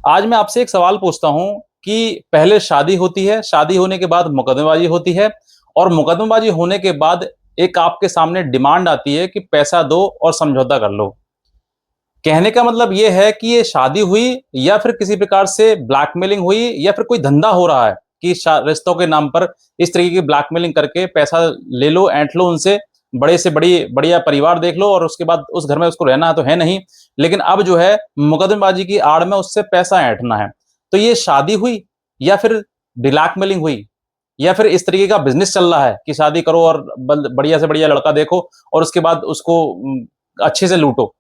आज मैं आपसे एक सवाल पूछता हूं कि पहले शादी होती है, शादी होने के बाद मुकदमेबाजी होती है, और मुकदमेबाजी होने के बाद एक आपके सामने डिमांड आती है कि पैसा दो और समझौता कर लो। कहने का मतलब ये है कि ये शादी हुई या फिर किसी प्रकार से ब्लैकमेलिंग हुई या फिर कोई धंधा हो रहा है कि रिश्तों के नाम पर इस तरीके की ब्लैकमेलिंग करके पैसा ले लो, ऐंठ लो उनसे, बड़े से बड़ी बढ़िया परिवार देख लो और उसके बाद उस घर में उसको रहना तो है नहीं, लेकिन अब जो है मुकदमेबाजी की आड़ में उससे पैसा ऐंठना है। तो ये शादी हुई या फिर ब्लैकमेलिंग हुई या फिर इस तरीके का बिजनेस चल रहा है कि शादी करो और बढ़िया से बढ़िया लड़का देखो और उसके बाद उसको अच्छे से लूटो।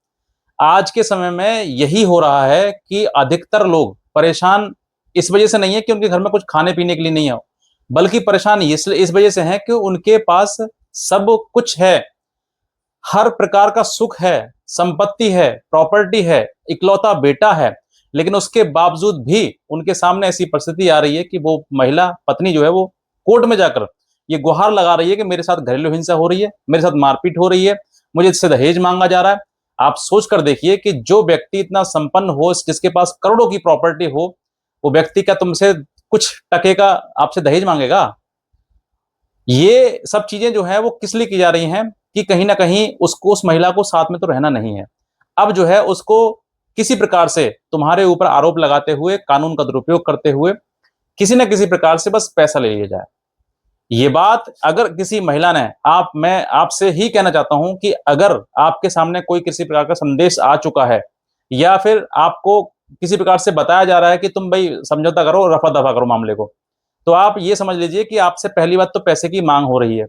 आज के समय में यही हो रहा है कि अधिकतर लोग परेशान इस वजह से नहीं है कि उनके घर में कुछ खाने पीने के लिए नहीं है, बल्कि परेशान इस वजह से है कि उनके पास सब कुछ है, हर प्रकार का सुख है, संपत्ति है, प्रॉपर्टी है, इकलौता बेटा है, लेकिन उसके बावजूद भी उनके सामने ऐसी परिस्थिति आ रही है कि वो महिला पत्नी जो है वो कोर्ट में जाकर ये गुहार लगा रही है कि मेरे साथ घरेलू हिंसा हो रही है, मेरे साथ मारपीट हो रही है, मुझे इससे दहेज मांगा जा रहा है। आप सोच कर देखिए कि जो व्यक्ति इतना संपन्न हो, जिसके पास करोड़ों की प्रॉपर्टी हो, वो व्यक्ति क्या तुमसे कुछ टके का आपसे दहेज मांगेगा? ये सब चीजें जो है वो किस लिए की जा रही हैं कि कहीं ना कहीं उसको, उस महिला को साथ में तो रहना नहीं है। अब जो है उसको किसी प्रकार से तुम्हारे ऊपर आरोप लगाते हुए, कानून का दुरुपयोग करते हुए किसी ना किसी प्रकार से बस पैसा ले लिया जाए। ये बात अगर किसी महिला ने, आप मैं आपसे ही कहना चाहता हूं कि अगर आपके सामने कोई किसी प्रकार का संदेश आ चुका है या फिर आपको किसी प्रकार से बताया जा रहा है कि तुम भाई समझौता करो, रफा दफा करो मामले को, तो आप ये समझ लीजिए कि आपसे पहली बात तो पैसे की मांग हो रही है,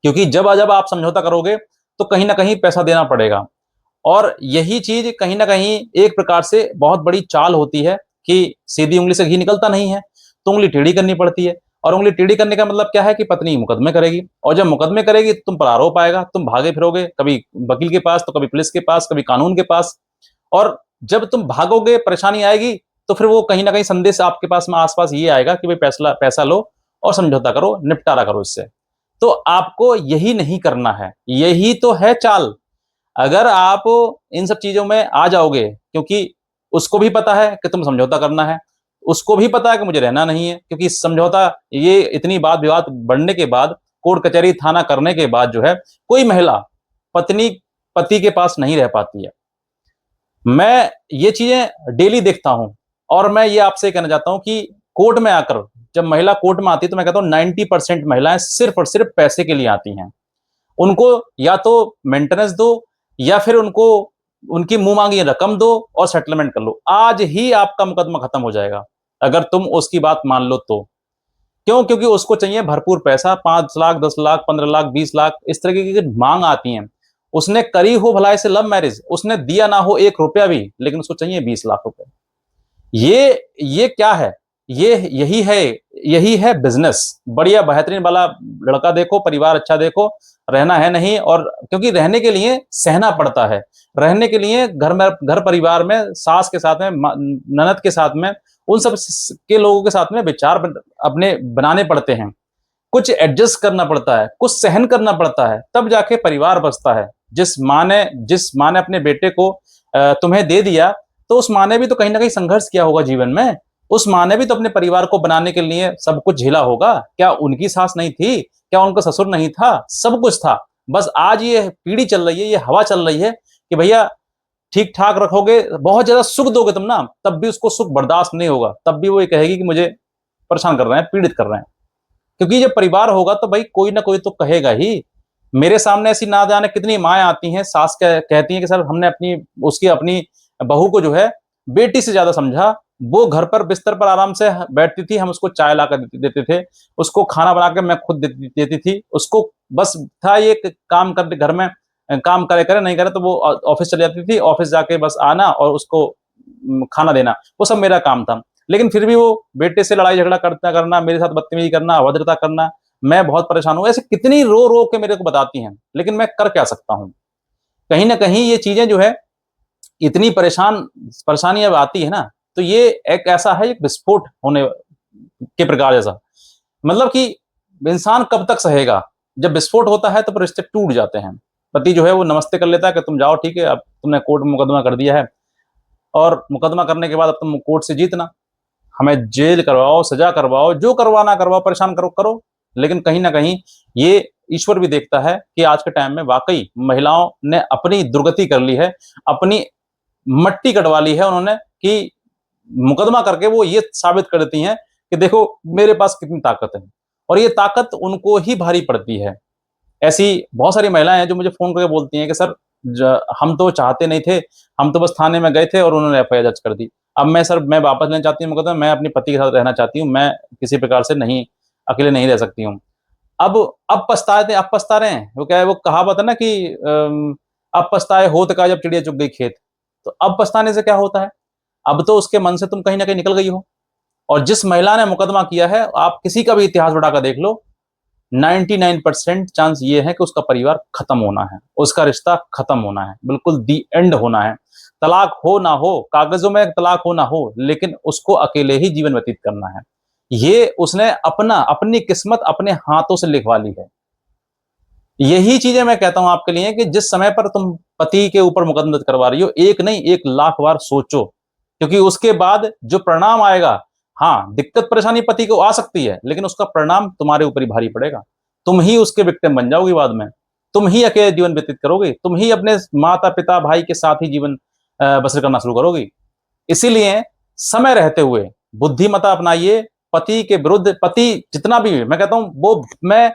क्योंकि जब जब आप समझौता करोगे तो कहीं ना कहीं पैसा देना पड़ेगा। और यही चीज कहीं ना कहीं एक प्रकार से बहुत बड़ी चाल होती है कि सीधी उंगली से घी निकलता नहीं है, तो उंगली टेढ़ी करनी पड़ती है। और उंगली टेढ़ी करने का मतलब क्या है कि पत्नी मुकदमे करेगी, और जब मुकदमे करेगी तुम पर आरोप आएगा, तुम भागे फिरोगे, कभी वकील के पास तो कभी पुलिस के पास, कभी कानून के पास। और जब तुम भागोगे, परेशानी आएगी, तो फिर वो कहीं ना कहीं संदेश आपके पास में आसपास ये आएगा कि भाई पैसा पैसा लो और समझौता करो, निपटारा करो इससे। तो आपको यही नहीं करना है, यही तो है चाल। अगर आप इन सब चीजों में आ जाओगे, क्योंकि उसको भी पता है कि तुम समझौता करना है, उसको भी पता है कि मुझे रहना नहीं है, क्योंकि समझौता, ये इतनी वाद विवाद बढ़ने के बाद, कोर्ट कचहरी थाना करने के बाद जो है कोई महिला पत्नी पति के पास नहीं रह पाती है। मैं ये चीजें डेली देखता हूं, और मैं ये आपसे कहना चाहता हूं कि कोर्ट में आकर, जब महिला कोर्ट में आती है तो मैं कहता हूं 90% महिलाएं सिर्फ और सिर्फ पैसे के लिए आती हैं। उनको या तो मेंटेनेंस दो या फिर उनको उनकी मुंह मांगी रकम दो और सेटलमेंट कर लो, आज ही आपका मुकदमा खत्म हो जाएगा अगर तुम उसकी बात मान लो तो। क्यों? क्योंकि उसको चाहिए भरपूर पैसा, 5 लाख, 10 लाख, 15 लाख, 20 लाख, इस तरह की मांग आती है। उसने करी हो भलाई से लव मैरिज, उसने दिया ना हो 1 रुपया भी, लेकिन उसको चाहिए 20 लाख रुपए। ये क्या है? ये यही है बिजनेस। बढ़िया बेहतरीन वाला लड़का देखो, परिवार अच्छा देखो, रहना है नहीं, और क्योंकि रहने के लिए सहना पड़ता है, रहने के लिए घर में, घर परिवार में सास के साथ में, ननद के साथ में, उन सब के लोगों के साथ में विचार अपने बनाने पड़ते हैं, कुछ एडजस्ट करना पड़ता है, कुछ सहन करना पड़ता है, तब जाके परिवार बसता है। जिस माँ ने अपने बेटे को तुम्हें दे दिया, तो उस माँ ने भी तो कहीं ना कहीं संघर्ष किया होगा जीवन में। उस माँ ने भी तो अपने परिवार को बनाने के लिए सब कुछ झेला होगा। क्या उनकी सास नहीं थी? क्या उनका ससुर नहीं था? सब कुछ था। बस आज ये पीढ़ी चल रही है, ये हवा चल रही है कि भैया ठीक ठाक रखोगे, बहुत ज्यादा सुख दोगे तुम ना, तब भी उसको सुख बर्दाश्त नहीं होगा, तब भी वो ये कहेगी कि मुझे परेशान कर रहे हैं, पीड़ित कर रहे हैं। क्योंकि जब परिवार होगा तो भाई कोई ना कोई तो कहेगा ही। मेरे सामने ऐसी ना जाने कितनी माएँ आती हैं, सास कहती हैं कि सर हमने अपनी बहू को जो है बेटी से ज्यादा समझा। वो घर पर बिस्तर पर आराम से बैठती थी, हम उसको चाय ला कर देते थे, उसको खाना बना के मैं खुद देती थी उसको। बस था ये काम कर घर में, काम करे करे नहीं करे तो वो ऑफिस चली जाती थी, ऑफिस जाके बस आना और उसको खाना देना, वो सब मेरा काम था। लेकिन फिर भी वो बेटे से लड़ाई झगड़ा करता करना, मेरे साथ बदतमीजी करना, अभद्रता करना, मैं बहुत परेशान हूँ, ऐसे कितनी रो रो के मेरे को बताती हैं, लेकिन मैं कर क्या सकता हूँ? कहीं ना कहीं ये चीजें जो है इतनी परेशानी अब आती है ना, तो ये एक ऐसा है, एक विस्फोट होने के प्रकार जैसा। मतलब कि इंसान कब तक सहेगा? जब विस्फोट होता है तो फिर रिश्ते टूट जाते हैं। पति जो है वो नमस्ते कर लेता है कि तुम जाओ, ठीक है, अब तुमने कोर्ट में मुकदमा कर दिया है, और मुकदमा करने के बाद अब तुम कोर्ट से जीतना, हमें जेल करवाओ, सजा करवाओ, जो करवाना करवाओ, परेशान करो करो। लेकिन कहीं ना कहीं ये ईश्वर भी देखता है कि आज के टाइम में वाकई महिलाओं ने अपनी दुर्गति कर ली है, अपनी मट्टी कटवा ली है उन्होंने, कि मुकदमा करके वो ये साबित कर देती हैं कि देखो मेरे पास कितनी ताकत है, और ये ताकत उनको ही भारी पड़ती है। ऐसी बहुत सारी महिलाएं हैं जो मुझे फोन करके बोलती हैं कि सर हम तो चाहते नहीं थे, हम तो बस थाने में गए थे और उन्होंने एफआईआर दर्ज कर दी। अब मैं सर मैं वापस लेना चाहती हूँ मुकदमा, मैं अपने पति के साथ रहना चाहती हूँ, मैं किसी प्रकार से नहीं, अकेले नहीं रह सकती हूँ। अब अब पछताए थे, अब पछता रहे हैं। वो क्या है, वो कहावत है ना कि अब पछताए होत का जब चिड़िया चुग गई खेत। तो अब पछताने से क्या होता है, अब तो उसके मन से तुम कहीं ना कहीं निकल गई हो। और जिस महिला ने मुकदमा किया है, आप किसी का भी इतिहास उठाकर देख लो, 99% चांस ये है कि उसका परिवार खत्म होना है, उसका रिश्ता खत्म होना है, बिल्कुल दी एंड होना है। तलाक हो ना हो, कागजों में तलाक हो ना हो, लेकिन उसको अकेले ही जीवन व्यतीत करना है। ये उसने अपनी किस्मत अपने हाथों से लिखवा ली है। यही चीजें मैं कहता हूं आपके लिए कि जिस समय पर तुम पति के ऊपर मुकदमा दर्ज करवा रही हो, एक नहीं 1 लाख बार सोचो, क्योंकि उसके बाद जो परिणाम आएगा, हाँ दिक्कत परेशानी पति को आ सकती है, लेकिन उसका परिणाम तुम्हारे ऊपर ही भारी पड़ेगा। तुम ही उसके विक्टिम बन जाओगी बाद में, तुम ही अकेले जीवन व्यतीत करोगे, तुम ही अपने माता पिता भाई के साथ ही जीवन बसर करना शुरू करोगी। इसीलिए समय रहते हुए बुद्धिमता अपनाइए। पति के विरुद्ध, पति जितना भी, मैं कहता हूं वो, मैं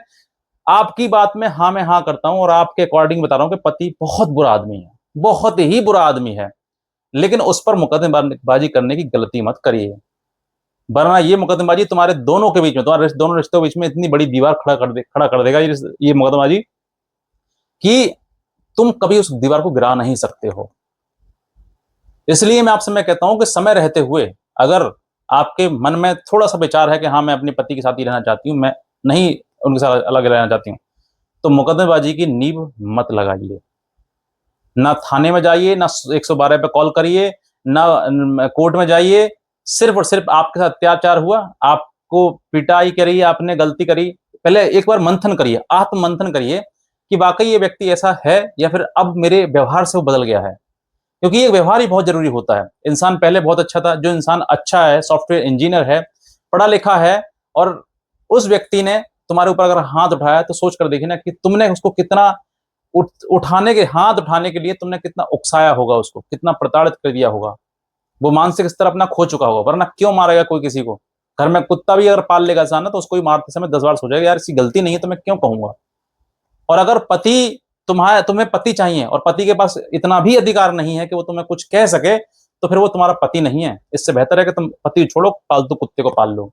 आपकी बात में हाँ करता हूं और आपके अकॉर्डिंग बता रहा हूं कि पति बहुत बुरा आदमी है, बहुत ही बुरा आदमी है। लेकिन उस पर मुकदमेबाजी करने की गलती मत करिए, वरना ये मुकदमेबाजी तुम्हारे दोनों के बीच में, तुम्हारे दोनों रिश्तों के बीच में इतनी बड़ी दीवार खड़ा कर देगा ये मुकदमेबाजी, कि तुम कभी उस दीवार को गिरा नहीं सकते हो। इसलिए मैं कहता हूं कि समय रहते हुए अगर आपके मन में थोड़ा सा विचार है कि हाँ मैं अपने पति के साथ ही रहना चाहती हूँ, मैं नहीं उनके साथ अलग रहना चाहती हूँ, तो मुकदमेबाजी की नींव मत लगाइए। ना थाने में जाइए, ना 112 पे कॉल करिए, ना कोर्ट में जाइए। सिर्फ और सिर्फ आपके साथ अत्याचार हुआ, आपको पिटाई करी, आपने गलती करी, पहले एक बार मंथन करिए, आत्म मंथन करिए कि वाकई ये व्यक्ति ऐसा है या फिर अब मेरे व्यवहार से वो बदल गया है। क्योंकि ये व्यवहार ही बहुत जरूरी होता है। इंसान पहले बहुत अच्छा था, जो इंसान अच्छा है, सॉफ्टवेयर इंजीनियर है, पढ़ा लिखा है, और उस व्यक्ति ने तुम्हारे ऊपर अगर हाथ उठाया, तो सोच कर देखिए ना कि तुमने उसको कितना हाथ उठाने के लिए तुमने कितना उकसाया होगा, उसको कितना प्रताड़ित कर दिया होगा। वो मानसिक स्तर अपना खो चुका होगा, वरना क्यों मारेगा कोई किसी को। घर में कुत्ता भी अगर पाल लेगा इंसान ना, तो उसको भी मारते समय 10 बार सोचेगा, यार इसकी गलती नहीं है तो मैं क्यों कहूंगा। और अगर पति तुम्हें पति चाहिए और पति के पास इतना भी अधिकार नहीं है कि वो तुम्हें कुछ कह सके, तो फिर वो तुम्हारा पति नहीं है। इससे बेहतर है कि तुम पति छोड़ो, पालतू कुत्ते को पाल लो।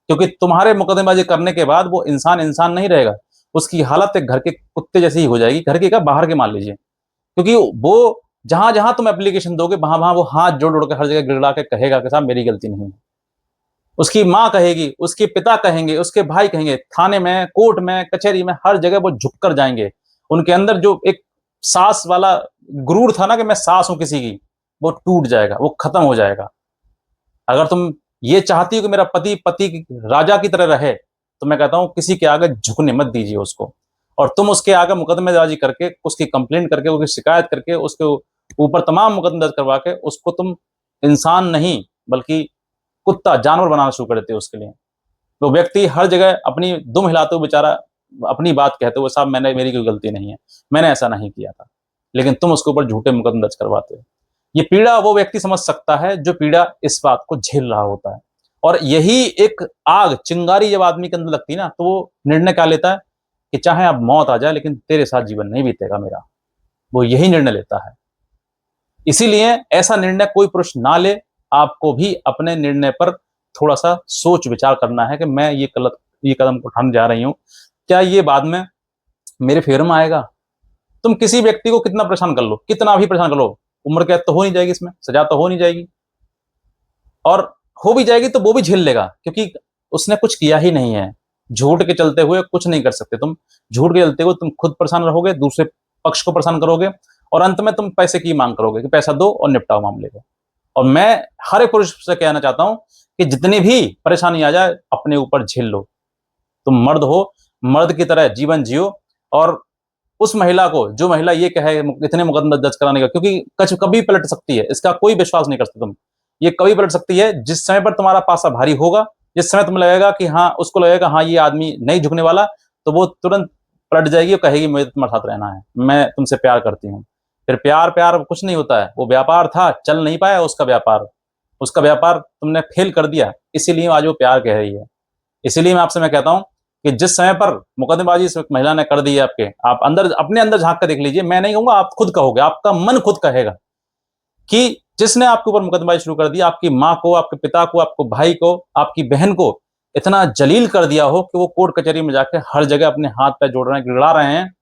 क्योंकि तुम्हारे मुकदमेबाजी करने के बाद वो इंसान इंसान नहीं रहेगा, उसकी हालत एक घर के कुत्ते जैसी ही हो जाएगी, घर के क्या बाहर के मान लीजिए। क्योंकि वो जहां जहां तुम एप्लीकेशन दोगे, वहां वहां वो हाथ जोड़ जोड़ के हर जगह गिड़गिड़ा के कहेगा कि साहब मेरी गलती नहीं है। उसकी माँ कहेगी, उसके पिता कहेंगे, उसके भाई कहेंगे, थाने में, कोर्ट में, कचहरी में, हर जगह वो झुक कर जाएंगे। उनके अंदर जो एक सास वाला गुरूर था ना कि मैं सास हूं किसी की, वो टूट जाएगा, वो खत्म हो जाएगा। अगर तुम ये चाहती हो कि मेरा पति पति राजा की तरह रहे, तो मैं कहता हूं किसी के आगे झुकने मत दीजिए उसको। और तुम उसके आगे मुकदमेबाजी करके, उसकी कंप्लेंट करके, उसकी शिकायत करके, उसके ऊपर तमाम मुकदमे दर्ज करवा के उसको तुम इंसान नहीं बल्कि कुत्ता, जानवर बनाना शुरू कर देते हो उसके लिए। तो व्यक्ति हर जगह अपनी दुम हिलाते हुए बेचारा अपनी बात कहते हुए, साहब मैंने, मेरी कोई गलती नहीं है, मैंने ऐसा नहीं किया था, लेकिन तुम उसके ऊपर झूठे मुकदमे दर्ज करवाते हो। ये पीड़ा वो व्यक्ति समझ सकता है जो पीड़ा इस बात को झेल रहा होता है। और यही एक आग, चिंगारी जब आदमी के अंदर लगती है ना, तो वो निर्णय क्या लेता है कि चाहे अब मौत आ जाए लेकिन तेरे साथ जीवन नहीं बीतेगा मेरा। वो यही निर्णय लेता है। इसीलिए ऐसा निर्णय कोई पुरुष ना ले। आपको भी अपने निर्णय पर थोड़ा सा सोच विचार करना है कि मैं ये कदम उठाने जा रही हूं, क्या ये बाद में मेरे फेवर में आएगा। तुम किसी व्यक्ति को कितना परेशान कर लो, कितना भी परेशान कर लो, उम्र कैद तो हो नहीं जाएगी, इसमें सजा तो हो नहीं जाएगी, और हो भी जाएगी तो वो भी झेल लेगा, क्योंकि उसने कुछ किया ही नहीं है। झूठ के चलते हुए कुछ नहीं कर सकते तुम। झूठ के चलते हुए तुम खुद परेशान रहोगे, दूसरे पक्ष को परेशान करोगे, और अंत में तुम पैसे की मांग करोगे कि पैसा दो और निपटाओ मामले को। और मैं हर एक पुरुष से कहना चाहता हूं कि जितनी भी परेशानी आ जाए, अपने ऊपर झेल लो। तुम मर्द हो, मर्द की तरह जीवन जियो, और उस महिला को, जो महिला ये कहे इतने मुकदमे दर्ज कराने का, क्योंकि कभी पलट सकती है, इसका कोई विश्वास नहीं कर सकते तुम। ये कभी पलट सकती है जिस समय पर तुम्हारा पासा भारी होगा, जिस समय तुम्हें लगेगा कि हाँ, उसको लगेगा हाँ ये आदमी नहीं झुकने वाला, तो वो तुरंत पलट जाएगी और कहेगी मुझे तुम्हारे साथ रहना है, मैं तुमसे प्यार करती हूँ। फिर प्यार प्यार कुछ नहीं होता है, वो व्यापार था, चल नहीं पाया उसका व्यापार, उसका व्यापार तुमने फेल कर दिया, इसीलिए आज वो प्यार कह रही है। इसीलिए मैं कहता हूँ कि जिस समय पर मुकदमेबाजी इस महिला ने कर दी है आपके, आप अंदर, अपने अंदर झांक कर देख लीजिए। मैं नहीं कहूंगा, आप खुद कहोगे, आपका मन खुद कहेगा कि जिसने आपके ऊपर मुकदमेबाजी शुरू कर दी, आपकी माँ को, आपके पिता को, आपको भाई को, आपकी बहन को इतना जलील कर दिया हो कि वो कोर्ट कचहरी में जाके हर जगह अपने हाथ पैर जोड़ रहे हैं, गिड़गिड़ा रहे हैं,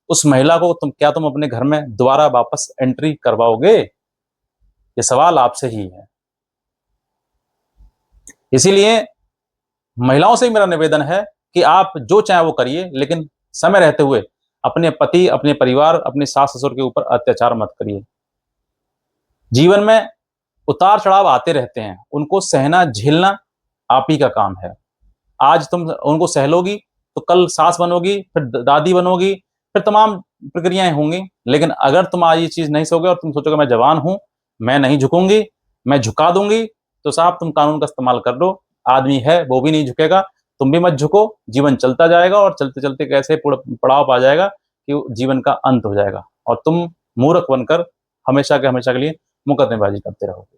उस महिला को तुम अपने घर में दोबारा वापस एंट्री करवाओगे? ये सवाल आपसे ही है। इसीलिए महिलाओं से मेरा निवेदन है कि आप जो चाहे वो करिए, लेकिन समय रहते हुए अपने पति, अपने परिवार, अपने सास ससुर के ऊपर अत्याचार मत करिए। जीवन में उतार चढ़ाव आते रहते हैं, उनको सहना झेलना आप ही का काम है। आज तुम उनको सह लोगी तो कल सास बनोगी, फिर दादी बनोगी, फिर तमाम प्रक्रियाएं होंगी। लेकिन अगर तुम आज ये चीज नहीं सोगे और तुम सोचोगे मैं जवान हूं, मैं नहीं झुकूंगी, मैं झुका दूंगी, तो साहब तुम कानून का इस्तेमाल कर लो, आदमी है वो भी नहीं झुकेगा, तुम भी मत झुको, जीवन चलता जाएगा और चलते चलते कैसे पड़ाव पा जाएगा कि जीवन का अंत हो जाएगा और तुम मूर्ख बनकर हमेशा के लिए मुकदमेबाजी करते रहोगे।